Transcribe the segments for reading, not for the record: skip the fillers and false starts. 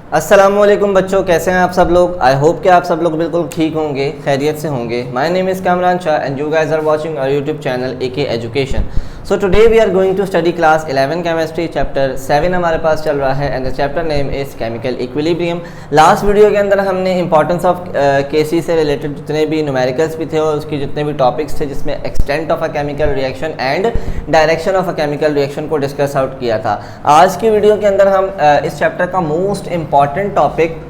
अस्सलामुअलैकुम बच्चों, कैसे हैं आप सब लोग। आई होप कि आप सब लोग बिल्कुल ठीक होंगे, खैरियत से होंगे। My name is Kamran Shah and you guys are watching our YouTube channel AK education. So today we are going to study class 11 chemistry chapter 7 हमारे पास चल रहा है and the chapter name is chemical equilibrium. Last video के अंदर हमने importance of KC से related जितने भी न्यूमेरिकल्स भी थे और उसकी जितने भी टॉपिक्स थे जिसमें extent of a chemical reaction and direction of a chemical reaction को डिस्कस आउट किया था। आज की वीडियो के अंदर हम इस चैप्टर का मोस्ट इंपॉर्टेंट टॉपिक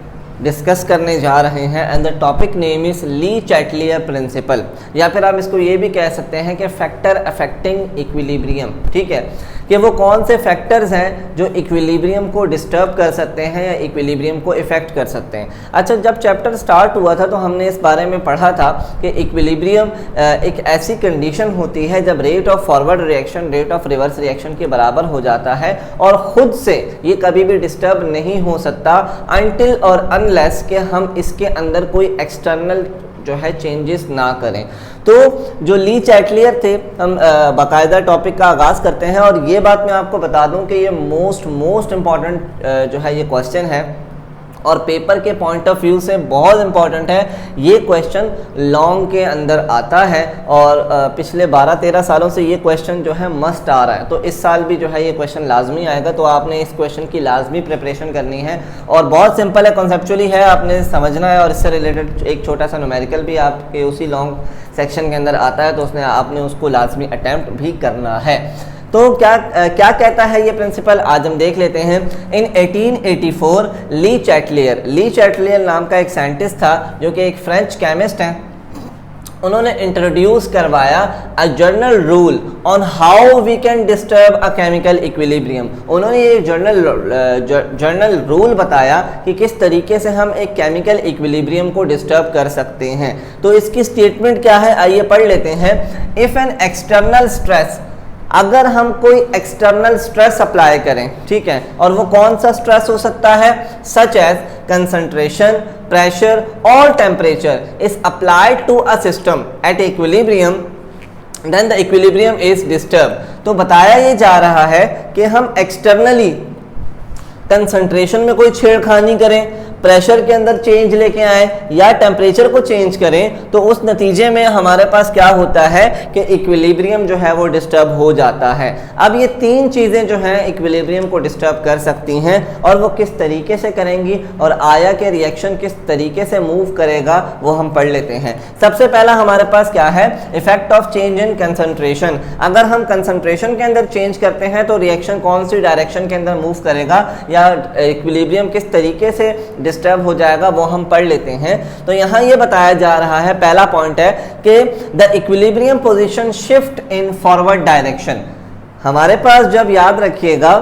डिस्कस करने जा रहे हैं and the topic name is Lee Chatelier principal, या फिर आप इसको ये भी कह सकते हैं कि फैक्टर अफेक्टिंग इक्विलिब्रियम। ठीक है, कि वो कौन से फैक्टर्स हैं जो इक्विलिब्रियम को डिस्टर्ब कर सकते हैं या इक्विलिब्रियम को इफेक्ट कर सकते हैं। अच्छा, जब चैप्टर स्टार्ट हुआ था तो हमने इस बारे में पढ़ा था कि इक्विलिब्रियम एक ऐसी कंडीशन होती है जब rate of forward reaction rate of reverse reaction के बराबर हो जाता है और ख़ुद से ये कभी भी डिस्टर्ब नहीं हो सकता अनटिल और अनलेस कि हम इसके अंदर कोई एक्सटर्नल जो है चेंजेस ना करें। तो जो ली चैटलियर थे, हम बाकायदा टॉपिक का आगाज़ करते हैं और ये बात मैं आपको बता दूं कि ये मोस्ट इम्पॉर्टेंट जो है ये क्वेश्चन है और पेपर के पॉइंट ऑफ व्यू से बहुत इंपॉर्टेंट है। ये क्वेश्चन लॉन्ग के अंदर आता है और पिछले 12-13 सालों से ये क्वेश्चन जो है मस्ट आ रहा है, तो इस साल भी जो है ये क्वेश्चन लाजमी आएगा। तो आपने इस क्वेश्चन की लाजमी प्रिपरेशन करनी है और बहुत सिंपल है, कॉन्सेप्चुअली है, आपने समझना है और इससे रिलेटेड एक छोटा सा न्यूमेरिकल भी आपके उसी लॉन्ग सेक्शन के अंदर आता है, तो उसने आपने उसको लाजमी अटैम्प्ट भी करना है। तो क्या कहता है ये प्रिंसिपल, आज हम देख लेते हैं। इन 1884 ली चैटलियर नाम का एक साइंटिस्ट था जो कि एक फ्रेंच केमिस्ट हैं। उन्होंने इंट्रोड्यूस करवाया a general rule on how we can disturb a chemical equilibrium. उन्होंने ये जनरल रूल बताया कि किस तरीके से हम एक केमिकल इक्विलिब्रियम को डिस्टर्ब कर सकते हैं। तो इसकी स्टेटमेंट क्या है, आइए पढ़ लेते हैं। इफ़ एन एक्सटर्नल स्ट्रेस, अगर हम कोई एक्सटर्नल स्ट्रेस अप्लाई करें, ठीक है, और वो कौन सा स्ट्रेस हो सकता है, सच एज कंसंट्रेशन, प्रेशर और temperature is applied to a system at equilibrium, then the equilibrium is disturb. तो बताया ये जा रहा है कि हम एक्सटर्नली कंसंट्रेशन में कोई छेड़खानी करें, प्रेशर के अंदर चेंज लेके आए या टेम्परेचर को चेंज करें, तो उस नतीजे में हमारे पास क्या होता है कि इक्विलिब्रियम जो है वो डिस्टर्ब हो जाता है। अब ये तीन चीज़ें जो हैं इक्विलिब्रियम को डिस्टर्ब कर सकती हैं और वो किस तरीके से करेंगी और आया के रिएक्शन किस तरीके से मूव करेगा वो हम पढ़ लेते हैं। सबसे पहला हमारे पास क्या है, effect of change in concentration. अगर हम कंसंट्रेशन के अंदर चेंज करते हैं तो रिएक्शन कौन सी डायरेक्शन के अंदर मूव करेगा या इक्विलिब्रियम किस तरीके से डिस्टर्ब हो जाएगा वो हम पढ़ लेते हैं। तो यहाँ ये बताया जा रहा है, पहला पॉइंट है कि the equilibrium position shift in forward direction. हमारे पास जब याद रखिएगा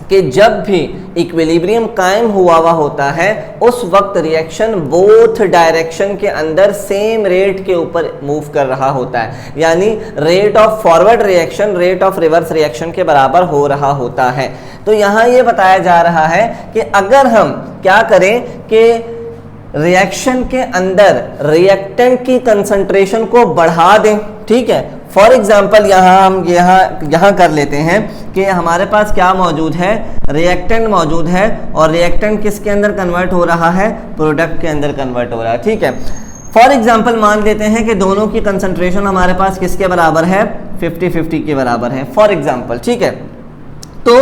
कि जब भी इक्विलिब्रियम कायम हुआ होता है उस वक्त रिएक्शन बोथ डायरेक्शन के अंदर सेम रेट के ऊपर मूव कर रहा होता है, यानी rate of forward reaction rate of reverse reaction के बराबर हो रहा होता है। तो यहाँ ये बताया जा रहा है कि अगर हम क्या करें कि रिएक्शन के अंदर रिएक्टेंट की कंसंट्रेशन को बढ़ा दें, ठीक है। फॉर एग्जाम्पल हम यहाँ कर लेते हैं कि हमारे पास क्या मौजूद है, रिएक्टेंट मौजूद है और रिएक्टेंट किसके अंदर कन्वर्ट हो रहा है, प्रोडक्ट के अंदर कन्वर्ट हो रहा है, ठीक है। फॉर एग्जाम्पल मान लेते हैं कि दोनों की कंसंट्रेशन हमारे पास किसके बराबर है, 50-50 के बराबर है, फॉर एग्जाम्पल, ठीक है। तो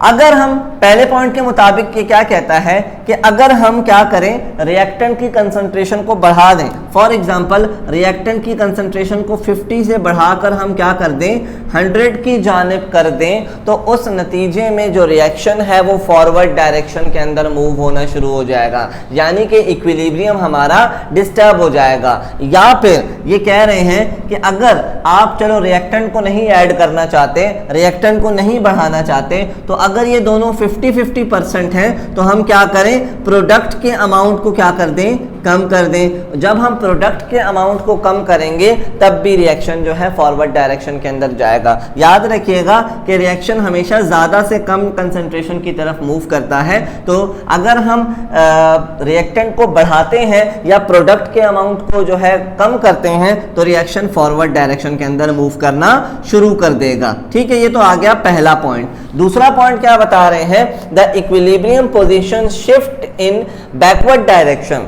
अगर हम पहले पॉइंट के मुताबिक ये क्या कहता है कि अगर हम क्या करें, रिएक्टेंट की कंसंट्रेशन को बढ़ा दें, फॉर एग्जांपल रिएक्टेंट की कंसंट्रेशन को 50 से बढ़ाकर हम क्या कर दें, 100 की जानिब कर दें, तो उस नतीजे में जो रिएक्शन है वो फॉरवर्ड डायरेक्शन के अंदर मूव होना शुरू हो जाएगा, यानी कि इक्विलिब्रियम हमारा डिस्टर्ब हो जाएगा। या फिर ये कह रहे हैं कि अगर आप चलो रिएक्टेंट को नहीं ऐड करना चाहते, रिएक्टेंट को नहीं बढ़ाना चाहते, तो अगर ये दोनों 50-50% हैं तो हम क्या करें, प्रोडक्ट के अमाउंट को क्या कर दें, कम कर दें। जब हम प्रोडक्ट के अमाउंट को कम करेंगे तब भी रिएक्शन जो है फॉरवर्ड डायरेक्शन के अंदर जाएगा। याद रखिएगा कि रिएक्शन हमेशा ज़्यादा से कम कंसंट्रेशन की तरफ मूव करता है। तो अगर हम रिएक्टेंट को बढ़ाते हैं या प्रोडक्ट के अमाउंट को जो है कम करते हैं तो रिएक्शन फॉरवर्ड डायरेक्शन के अंदर मूव करना शुरू कर देगा। ठीक है, ये तो आ गया पहला पॉइंट। दूसरा पॉइंट क्या बता रहे हैं, the equilibrium position shift in backward direction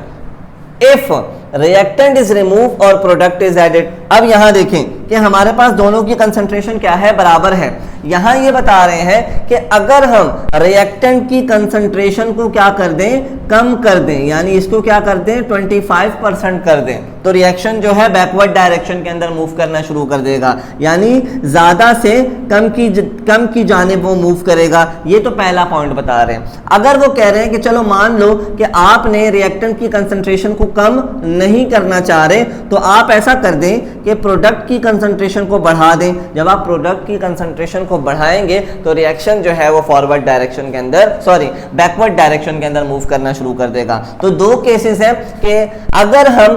if reactant is remove और प्रोडक्ट इज एडेड। अब यहां देखें कि हमारे पास दोनों की कंसंट्रेशन क्या है, बराबर है। यहां ये बता रहे हैं कि अगर हम रिएक्टेंट की कंसंट्रेशन को क्या कर दें, कम कर दें, यानी इसको क्या कर दें 25% कर दें, तो रिएक्शन जो है बैकवर्ड डायरेक्शन के अंदर मूव करना शुरू कर देगा, यानी ज्यादा से कम की जानिब वो मूव करेगा। ये तो पहला पॉइंट बता रहे हैं। अगर वो कह रहे हैं कि चलो मान लो कि आपने रिएक्टेंट की कंसंट्रेशन को कम नहीं करना चाह रहे, तो आप ऐसा कर दें कि प्रोडक्ट की कंसंट्रेशन को बढ़ा दें। जब आप प्रोडक्ट की कंसंट्रेशन को बढ़ाएंगे तो रिएक्शन जो है वो फॉरवर्ड डायरेक्शन के अंदर बैकवर्ड डायरेक्शन के अंदर मूव करना शुरू कर देगा। तो दो केसेस हैं कि अगर हम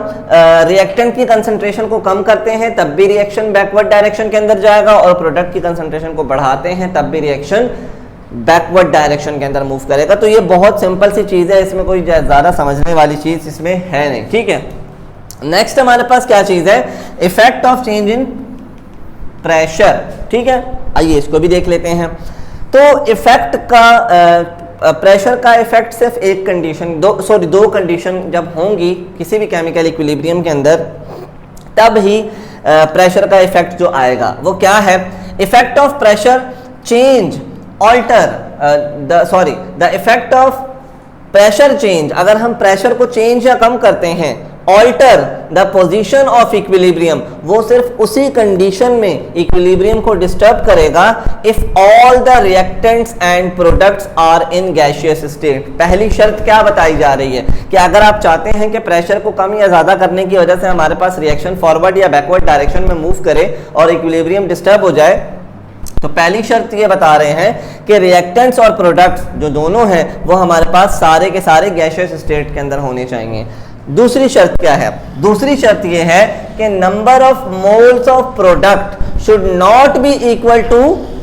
रिएक्टेंट की कंसंट्रेशन को कम करते हैं तब भी रिएक्शन बैकवर्ड डायरेक्शन के अंदर जाएगा, और प्रोडक्ट की कंसंट्रेशन को बढ़ाते हैं तब भी रिएक्शन बैकवर्ड डायरेक्शन के अंदर मूव करेगा। तो ये बहुत सिंपल सी चीज है, इसमें कोई ज्यादा समझने वाली चीज इसमें है नहीं, ठीक है। नेक्स्ट हमारे पास क्या चीज है, effect of change in pressure, ठीक है। आइए इसको भी देख लेते हैं। तो इफेक्ट का प्रेशर का इफेक्ट सिर्फ एक कंडीशन, दो कंडीशन जब होंगी किसी भी केमिकल इक्विलिब्रियम के अंदर, तब ही प्रेशर का इफेक्ट जो आएगा वो क्या है, effect of pressure change alter the effect of pressure change, अगर हम प्रेशर को चेंज या कम करते हैं, alter the position of equilibrium, वो सिर्फ उसी कंडीशन में इक्विलिब्रियम को डिस्टर्ब करेगा if all the reactants and products are in gaseous state. पहली शर्त क्या बताई जा रही है कि अगर आप चाहते हैं कि प्रेशर को कम या ज्यादा करने की वजह से हमारे पास रिएक्शन फॉरवर्ड या बैकवर्ड डायरेक्शन में मूव करे और इक्विलिब्रियम डिस्टर्ब हो जाए, तो पहली शर्त ये बता रहे हैं कि रिएक्टेंट्स और प्रोडक्ट्स जो दोनों हैं वो हमारे पास सारे के सारे गैसियस स्टेट के अंदर होने चाहिए। दूसरी शर्त क्या है, दूसरी शर्त ये है कि number of moles of product should not be equal to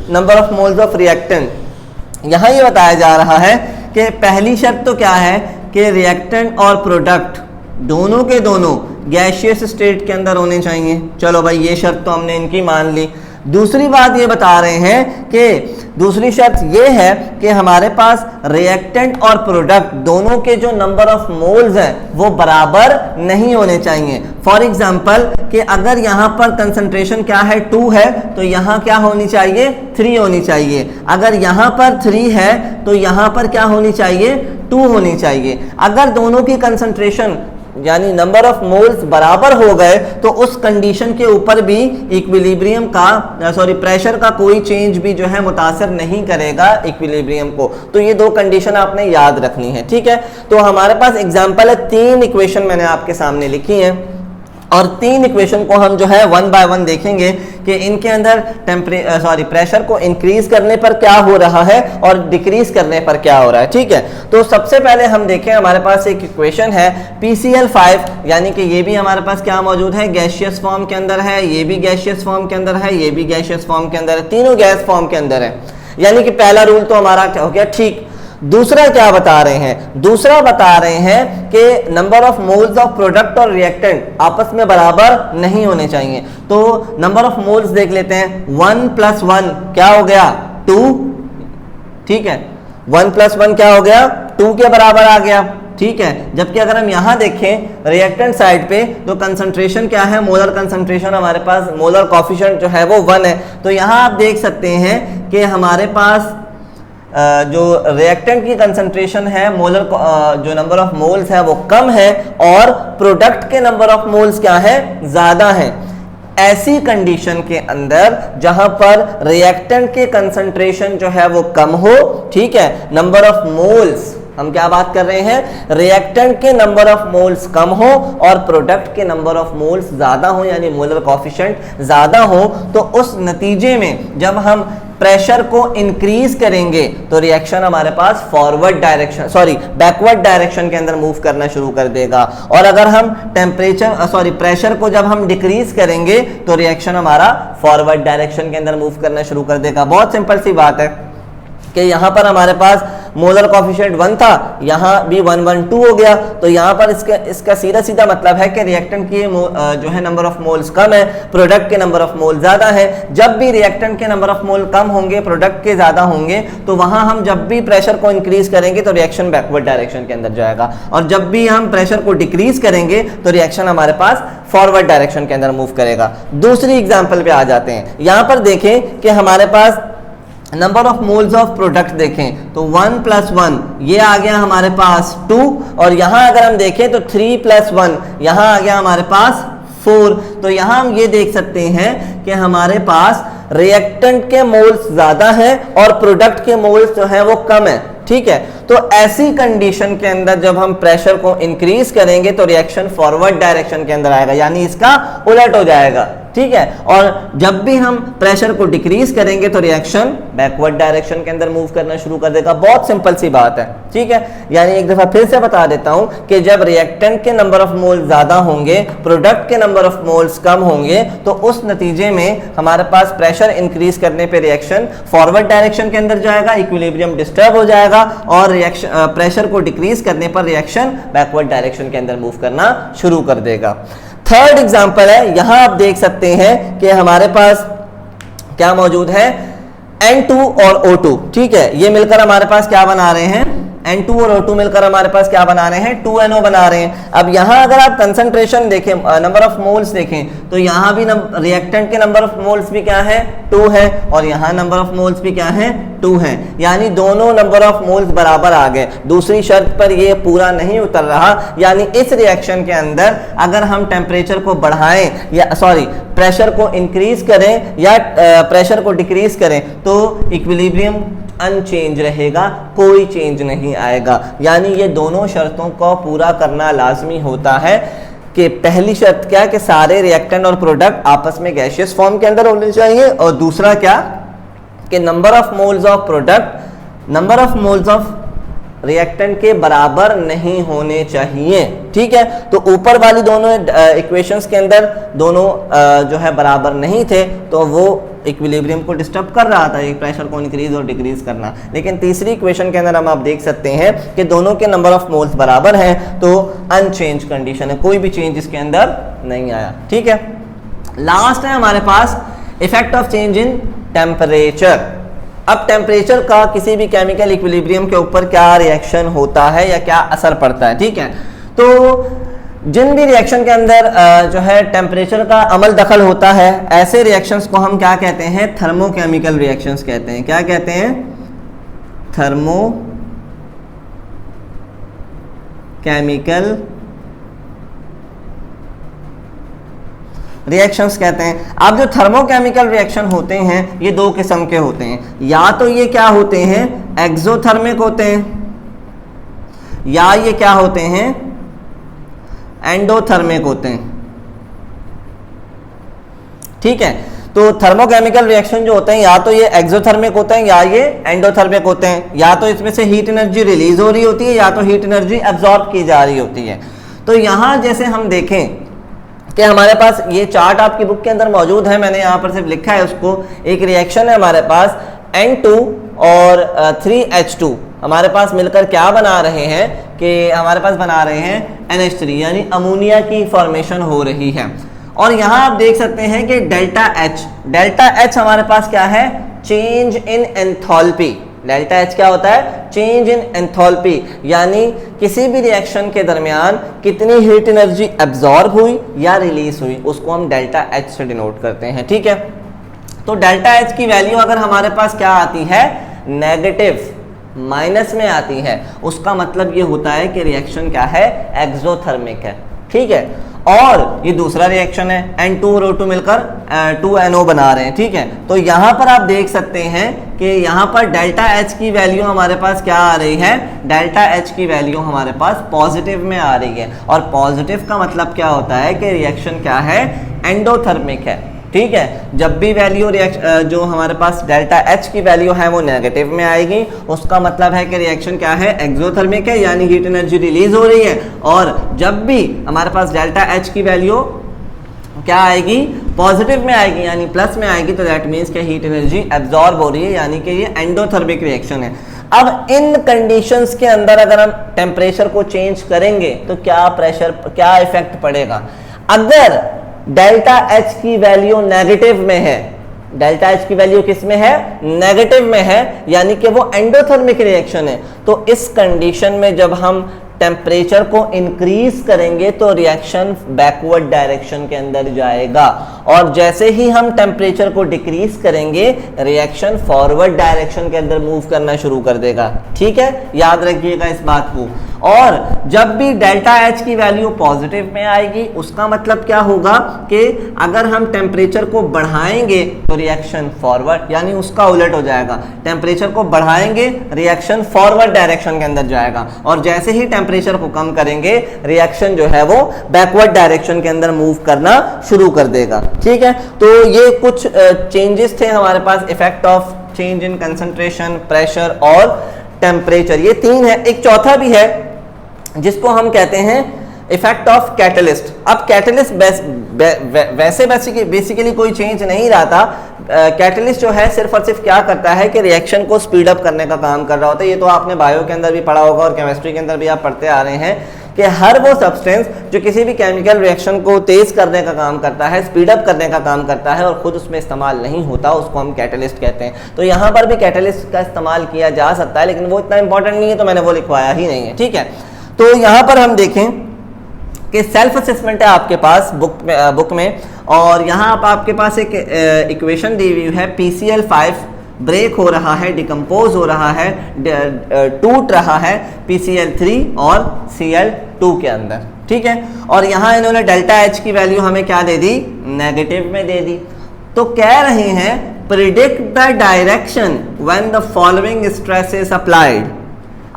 number of moles of reactant. यहां ये बताया जा रहा है कि पहली शर्त तो क्या है कि रिएक्टेंट और प्रोडक्ट दोनों के दोनों गैसियस स्टेट के अंदर होने चाहिए। चलो भाई ये शर्त तो हमने इनकी मान ली। दूसरी बात ये बता रहे हैं कि दूसरी शर्त ये है कि हमारे पास रिएक्टेंट और प्रोडक्ट दोनों के जो नंबर ऑफ मोल्स हैं वो बराबर नहीं होने चाहिए। फॉर एग्जांपल कि अगर यहाँ पर कंसंट्रेशन क्या है 2 है तो यहाँ क्या होनी चाहिए 3 होनी चाहिए, अगर यहाँ पर 3 है तो यहाँ पर क्या होनी चाहिए 2 होनी चाहिए। अगर दोनों की कंसंट्रेशन यानी नंबर ऑफ मोल्स बराबर हो गए तो उस कंडीशन के ऊपर भी इक्विलिब्रियम का प्रेशर का कोई चेंज भी जो है मुतासर नहीं करेगा इक्विलिब्रियम को। तो ये दो कंडीशन आपने याद रखनी है, ठीक है। तो हमारे पास एग्जांपल है, 3 इक्वेशन मैंने आपके सामने लिखी हैं और 3 इक्वेशन को हम जो है 1 बाय 1 देखेंगे कि इनके अंदर प्रेशर को इंक्रीज करने पर क्या हो रहा है और डिक्रीज करने पर क्या हो रहा है, ठीक है। तो सबसे पहले हम देखें, हमारे पास एक इक्वेशन है PCl5, यानी कि ये भी हमारे पास क्या मौजूद है, गैसियस फॉर्म के अंदर है, ये भी गैसियस फॉर्म के अंदर है, ये भी गैसियस फॉर्म के अंदर है, तीनों गैस फॉर्म के अंदर है। यानी कि पहला रूल तो हमारा क्या हो गया, ठीक। दूसरा क्या बता रहे हैं, दूसरा बता रहे हैं कि number of moles of product और रिएक्टेंट आपस में बराबर नहीं होने चाहिए। तो नंबर ऑफ मोल्स देख लेते हैं, 1 + 1 क्या हो गया 2, ठीक है। 1 + 1 क्या हो गया 2 के बराबर आ गया, ठीक है। जबकि अगर हम यहां देखें रिएक्टेंट साइड पे तो कंसंट्रेशन क्या है, मोलर कंसंट्रेशन हमारे पास, मोलर कोफिशिएंट जो है वो 1 है। तो यहां आप देख सकते हैं कि हमारे पास जो रिएक्टेंट की कंसंट्रेशन है, मोलर जो नंबर ऑफ मोल्स है वो कम है और प्रोडक्ट के नंबर ऑफ मोल्स क्या है, ज्यादा है। ऐसी कंडीशन के अंदर जहां पर रिएक्टेंट के कंसंट्रेशन जो है वो कम हो, ठीक है, नंबर ऑफ मोल्स, हम क्या बात कर रहे हैं, रिएक्टेंट के नंबर ऑफ मोल्स कम हो और प्रोडक्ट के नंबर ऑफ मोल्स ज्यादा हो, यानी मोलर कोफिशिएंट ज्यादा हो, तो उस नतीजे में जब हम प्रेशर को इंक्रीज करेंगे तो रिएक्शन हमारे पास फॉरवर्ड डायरेक्शन बैकवर्ड डायरेक्शन के अंदर मूव करना शुरू कर देगा। और अगर हम प्रेशर को जब हम डिक्रीज करेंगे तो रिएक्शन हमारा फॉरवर्ड डायरेक्शन के अंदर मूव करना शुरू कर देगा। बहुत सिंपल सी बात है कि यहाँ पर हमारे पास मोलर कॉफिशिएंट 1 था, यहाँ भी 1 1 2 हो गया। तो यहाँ पर इसका सीधा सीधा मतलब है कि रिएक्टेंट की जो है नंबर ऑफ मोल्स कम है, प्रोडक्ट के नंबर ऑफ मोल ज्यादा है। जब भी रिएक्टेंट के नंबर ऑफ मोल कम होंगे, प्रोडक्ट के ज्यादा होंगे, तो वहां हम जब भी प्रेशर को इंक्रीज करेंगे तो रिएक्शन बैकवर्ड डायरेक्शन के अंदर जाएगा, और जब भी हम प्रेशर को डिक्रीज करेंगे तो रिएक्शन हमारे पास फॉरवर्ड डायरेक्शन के अंदर मूव करेगा। दूसरी एग्जांपल पे आ जाते हैं। यहां पर देखें कि हमारे पास number of moles of product देखें तो 1 + 1 ये आ गया हमारे पास 2, और यहां अगर हम देखें तो 3 + 1 यहां आ गया हमारे पास 4। तो यहां हम ये देख सकते हैं कि हमारे पास रिएक्टेंट के मोल्स ज्यादा हैं और प्रोडक्ट के मोल्स जो है वो कम है। ठीक है, तो ऐसी कंडीशन के अंदर जब हम प्रेशर को इंक्रीज करेंगे तो रिएक्शन फॉरवर्ड डायरेक्शन के अंदर आएगा, यानी इसका उलट हो जाएगा। ठीक है, और जब भी हम प्रेशर को डिक्रीज करेंगे तो रिएक्शन बैकवर्ड डायरेक्शन के अंदर मूव करना शुरू कर देगा। बहुत सिंपल सी बात है। ठीक है, यानी एक दफा फिर से बता देता हूं कि जब रिएक्टेंट के नंबर ऑफ मोल्स ज्यादा होंगे, प्रोडक्ट के नंबर ऑफ मोल्स कम होंगे, तो उस नतीजे में हमारे पास प्रेशर इंक्रीज करने पे रिएक्शन फॉरवर्ड डायरेक्शन के अंदर जाएगा, इक्विलिब्रियम डिस्टर्ब हो जाएगा, और रिएक्शन प्रेशर को डिक्रीज करने पर रिएक्शन बैकवर्ड डायरेक्शन के अंदर मूव करना शुरू कर देगा। थर्ड एग्जांपल है, यहां आप देख सकते हैं कि हमारे पास क्या मौजूद है, N2 और O2। ठीक है, ये मिलकर हमारे पास क्या बना रहे हैं, N2 और O2 मिलकर हमारे पास क्या बना रहे हैं, 2NO बना रहे हैं। अब यहां अगर आप कंसंट्रेशन देखें, नंबर ऑफ मोल्स देखें, तो यहां भी रिएक्टेंट के नंबर ऑफ मोल्स भी क्या है, 2 है, और यहां नंबर ऑफ मोल्स भी क्या है, 2 है, यानी दोनों नंबर ऑफ मोल्स बराबर आ गए। दूसरी शर्त पर ये पूरा नहीं उतर रहा, यानी इस रिएक्शन के अंदर अगर हम टेम्परेचर को बढ़ाएं या प्रेशर को इंक्रीज करें या प्रेशर को डिक्रीज करें तो इक्विलिब्रियम अनचेंज रहेगा, कोई चेंज नहीं आएगा। यानी ये दोनों शर्तों को पूरा करना लाजमी होता है। कि पहली शर्त क्या, कि सारे रिएक्टेंट और प्रोडक्ट आपस में गैसियस फॉर्म के अंदर होने चाहिए, और दूसरा क्या, कि number of moles of product number of moles of reactant के बराबर नहीं होने चाहिए। ठीक है, तो ऊपर वाली दोनों इक्वेशंस के अंदर दोनों जो है बराबर नहीं थे, तो वो इक्विलिब्रियम को डिस्टर्ब कर रहा था, एक प्रेशर को इंक्रीज और डिक्रीज करना। लेकिन तीसरी इक्वेशन के अंदर हम आप देख सकते हैं कि दोनों के नंबर ऑफ मोल्स बराबर हैं, तो अनचेंज कंडीशन है, कोई भी चेंज इसके अंदर नहीं आया। ठीक है, लास्ट है हमारे पास effect of change in temperature. अब टेम्परेचर का किसी भी केमिकल इक्विलिब्रियम के ऊपर क्या रिएक्शन होता है या क्या असर पड़ता है। ठीक है, तो जिन भी रिएक्शन के अंदर जो है टेम्परेचर का अमल दखल होता है, ऐसे रिएक्शंस को हम क्या कहते हैं, थर्मोकेमिकल रिएक्शंस कहते हैं। क्या कहते हैं, थर्मोकेमिकल रिएक्शंस कहते हैं। अब जो थर्मोकेमिकल रिएक्शन होते हैं ये दो किस्म के होते हैं, या तो ये क्या होते हैं, एक्सोथर्मिक होते हैं, या ये क्या होते हैं, एंडोथर्मिक होते हैं। ठीक है, तो थर्मोकेमिकल रिएक्शन जो होते हैं या तो ये एक्सोथर्मिक होते हैं या ये एंडोथर्मिक होते हैं, या तो इसमें से हीट एनर्जी रिलीज हो रही होती है या तो हीट एनर्जी एब्जॉर्ब की जा रही होती है। तो यहां जैसे हम देखें कि हमारे पास ये चार्ट आपकी बुक के अंदर मौजूद है, मैंने यहाँ पर सिर्फ लिखा है उसको। एक रिएक्शन है हमारे पास, N2 और 3H2 हमारे पास मिलकर क्या बना रहे हैं, कि हमारे पास बना रहे हैं NH3, यानी अमोनिया की फॉर्मेशन हो रही है। और यहाँ आप देख सकते हैं कि डेल्टा H हमारे पास क्या है, change in enthalpy. Delta H क्या होता है, चेंज इन एंथैल्पी, यानी किसी भी रिएक्शन के दरमियान कितनी हीट एनर्जी एब्जॉर्ब हुई या रिलीज हुई, उसको हम डेल्टा H से डिनोट करते हैं। ठीक है, तो डेल्टा H की वैल्यू अगर हमारे पास क्या आती है, नेगेटिव, माइनस में आती है, उसका मतलब ये होता है कि रिएक्शन क्या है, एक्सोथर्मिक है। ठीक है, और ये दूसरा रिएक्शन है, N2 और O2 मिलकर 2NO बना रहे हैं। ठीक है, तो यहाँ पर आप देख सकते हैं कि यहाँ पर डेल्टा H की वैल्यू हमारे पास क्या आ रही है, डेल्टा H की वैल्यू हमारे पास पॉजिटिव में आ रही है, और पॉजिटिव का मतलब क्या होता है कि रिएक्शन क्या है, एंडोथर्मिक है। ठीक है, जब भी वैल्यू जो हमारे पास डेल्टा H की वैल्यू है वो नेगेटिव में आएगी, उसका मतलब है कि रिएक्शन क्या है, एक्सोथर्मिक है, यानी हीट एनर्जी रिलीज हो रही है। और जब भी हमारे पास डेल्टा H की वैल्यू क्या आएगी, पॉजिटिव में आएगी, यानी प्लस में आएगी, तो दैट मीन्स कि हीट एनर्जी एब्जॉर्ब हो रही है, यानी कि ये एंडोथर्मिक रिएक्शन है। अब इन कंडीशंस के अंदर अगर हम टेम्परेचर को चेंज करेंगे तो क्या इफेक्ट पड़ेगा? अगर डेल्टा एच की वैल्यू नेगेटिव में है, डेल्टा एच की वैल्यू किस में है? नेगेटिव में है, यानी कि वो एंडोथर्मिक रिएक्शन है। तो इस कंडीशन में जब हम टेम्परेचर को इंक्रीज करेंगे तो रिएक्शन बैकवर्ड डायरेक्शन के अंदर जाएगा, और जैसे ही हम टेम्परेचर को डिक्रीज करेंगे रिएक्शन फॉरवर्ड डायरेक्शन के अंदर मूव करना शुरू कर देगा। ठीक है, याद रखिएगा इस बात को। और जब भी डेल्टा एच की वैल्यू पॉजिटिव में आएगी उसका मतलब क्या होगा कि अगर हम टेम्परेचर को बढ़ाएंगे तो रिएक्शन फॉरवर्ड, यानी उसका उलट हो जाएगा। टेम्परेचर को बढ़ाएंगे रिएक्शन फॉरवर्ड डायरेक्शन के अंदर जाएगा, और जैसे ही टेम्परेचर को कम करेंगे रिएक्शन जो है वो बैकवर्ड डायरेक्शन के अंदर मूव करना शुरू कर देगा। ठीक है, तो ये कुछ चेंजेस थे हमारे पास, effect of change in concentration, pressure और टेम्परेचर। ये तीन है। एक चौथा भी है जिसको हम कहते हैं इफेक्ट ऑफ कैटलिस्ट। अब कैटलिस्ट वैसे बेसिकली कोई चेंज नहीं रहा था। कैटलिस्ट जो है सिर्फ और सिर्फ क्या करता है कि रिएक्शन को स्पीड अप करने का काम कर रहा होता है। ये तो आपने बायो के अंदर भी पढ़ा होगा और केमिस्ट्री के अंदर भी आप पढ़ते आ रहे हैं कि हर वो सब्सटेंस जो किसी भी केमिकल रिएक्शन को तेज करने का काम करता है, स्पीड अप करने का काम करता है और खुद उसमें इस्तेमाल नहीं होता, उसको हम कैटलिस्ट कहते हैं। तो यहाँ पर भी कैटलिस्ट का इस्तेमाल किया जा सकता है, लेकिन वो इतना इंपॉर्टेंट नहीं है तो मैंने वो लिखवाया ही नहीं है। ठीक है, तो यहाँ पर हम देखें कि सेल्फ असेसमेंट है आपके पास बुक में, और यहाँ आपके पास एक इक्वेशन दी हुई है। PCl5 ब्रेक हो रहा है, डिकम्पोज हो रहा है, टूट रहा है PCl3 और Cl2 के अंदर। ठीक है, और यहाँ इन्होंने डेल्टा एच की वैल्यू हमें क्या दे दी? नेगेटिव में दे दी। तो कह रहे हैं predict the direction when the following stress is applied.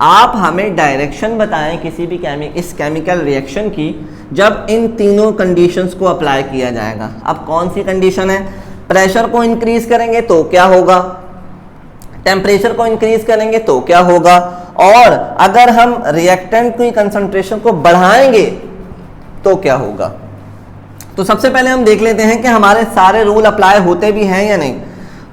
आप हमें डायरेक्शन बताएं किसी भी इस केमिकल रिएक्शन की जब इन तीनों कंडीशंस को अप्लाई किया जाएगा। अब कौन सी कंडीशन है? प्रेशर को इंक्रीज करेंगे तो क्या होगा, टेम्परेचर को इंक्रीज करेंगे तो क्या होगा, और अगर हम रिएक्टेंट की कंसंट्रेशन को बढ़ाएंगे तो क्या होगा। तो सबसे पहले हम देख लेते हैं कि हमारे सारे रूल अप्लाई होते भी हैं या नहीं।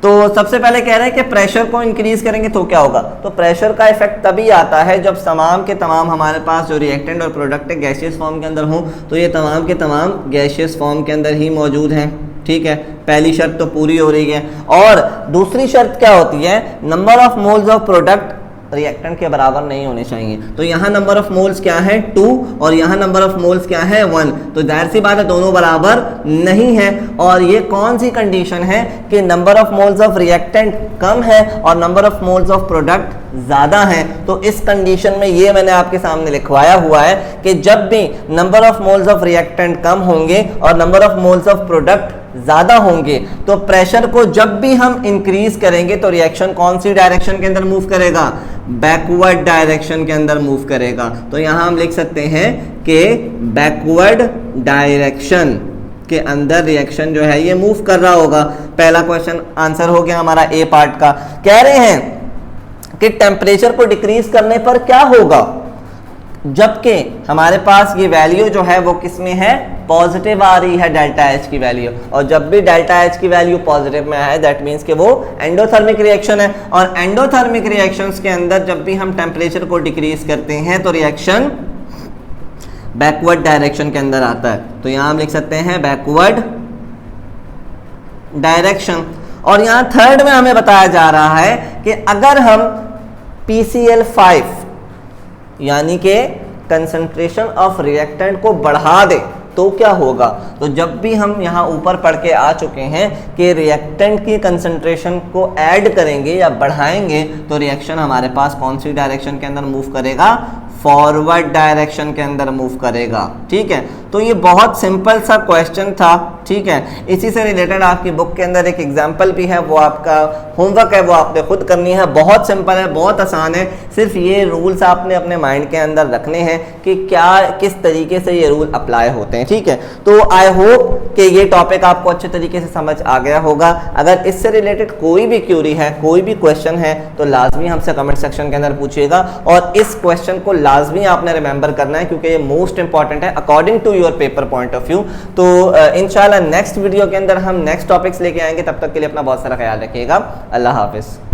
तो सबसे पहले कह रहे हैं कि प्रेशर को इंक्रीज करेंगे तो क्या होगा। तो प्रेशर का इफेक्ट तभी आता है जब तमाम के तमाम हमारे पास जो रिएक्टेंट और प्रोडक्ट गैसियस फॉर्म के अंदर हों, तो ये तमाम के तमाम गैसियस फॉर्म के अंदर ही मौजूद हैं। ठीक है, पहली शर्त तो पूरी हो रही है। और दूसरी शर्त क्या होती है? Number of moles of product reactant के बराबर नहीं होने चाहिए। तो यहाँ नंबर ऑफ मोल्स क्या है? 2, और यहाँ नंबर ऑफ मोल्स क्या है? 1। तो जाहिर सी बात है दोनों बराबर नहीं है। और ये कौन सी कंडीशन है कि number of moles of reactant कम है और number of moles of product ज़्यादा है। तो इस कंडीशन में ये मैंने आपके सामने लिखवाया हुआ है कि जब भी number of moles of reactant कम होंगे और number of moles of product ज़्यादा होंगे तो प्रेशर को जब भी हम इंक्रीज करेंगे तो रिएक्शन कौन सी डायरेक्शन के अंदर मूव करेगा? बैकवर्ड डायरेक्शन के अंदर मूव करेगा। तो यहाँ हम लिख सकते हैं कि बैकवर्ड डायरेक्शन के अंदर रिएक्शन जो है ये मूव कर रहा होगा। पहला क्वेश्चन आंसर हो गया हमारा ए पार्ट का। कह रहे हैं कि टेम्परेचर को डिक्रीज करने पर क्या होगा, जबकि हमारे पास ये वैल्यू जो है वो किस में है? पॉजिटिव आ रही है डेल्टा एच की वैल्यू। और जब भी डेल्टा एच की वैल्यू पॉजिटिव में आए दैट मीन्स कि वो एंडोथर्मिक रिएक्शन है। और एंडोथर्मिक रिएक्शंस के अंदर जब भी हम टेम्परेचर को डिक्रीज करते हैं तो रिएक्शन बैकवर्ड डायरेक्शन के अंदर आता है। तो यहाँ हम लिख सकते हैं बैकवर्ड डायरेक्शन। और यहाँ थर्ड में हमें बताया जा रहा है कि अगर हम PCl5 यानी कि कंसंट्रेशन ऑफ रिएक्टेंट को बढ़ा दे तो क्या होगा। तो जब भी हम यहाँ ऊपर पढ़ के आ चुके हैं कि रिएक्टेंट की कंसंट्रेशन को ऐड करेंगे या बढ़ाएंगे तो रिएक्शन हमारे पास कौन सी डायरेक्शन के अंदर मूव करेगा? फॉरवर्ड डायरेक्शन के अंदर मूव करेगा। ठीक है, तो ये बहुत सिंपल सा क्वेश्चन था। ठीक है, इसी से रिलेटेड आपकी बुक के अंदर एक एग्जाम्पल भी है, वो आपका होमवर्क है, वो आपने खुद करनी है। बहुत सिंपल है, बहुत आसान है। सिर्फ ये रूल्स आपने अपने माइंड के अंदर रखने हैं कि क्या किस तरीके से ये रूल अप्लाई होते हैं। ठीक है, तो आई होप कि ये टॉपिक आपको अच्छे तरीके से समझ आ गया होगा। अगर इससे रिलेटेड कोई भी क्यूरी है, कोई भी क्वेश्चन है तो लाजमी हमसे कमेंट सेक्शन के अंदर पूछिएगा। और इस क्वेश्चन को लाजमी आपने रिमेंबर करना है क्योंकि ये मोस्ट इंपॉर्टेंट है according to your paper point of view. तो इंशाल्लाह नेक्स्ट वीडियो के अंदर हम नेक्स्ट टॉपिक्स लेके आएंगे। तब तक के लिए अपना बहुत सारा ख्याल रखिएगा। अल्लाह हाफिज़।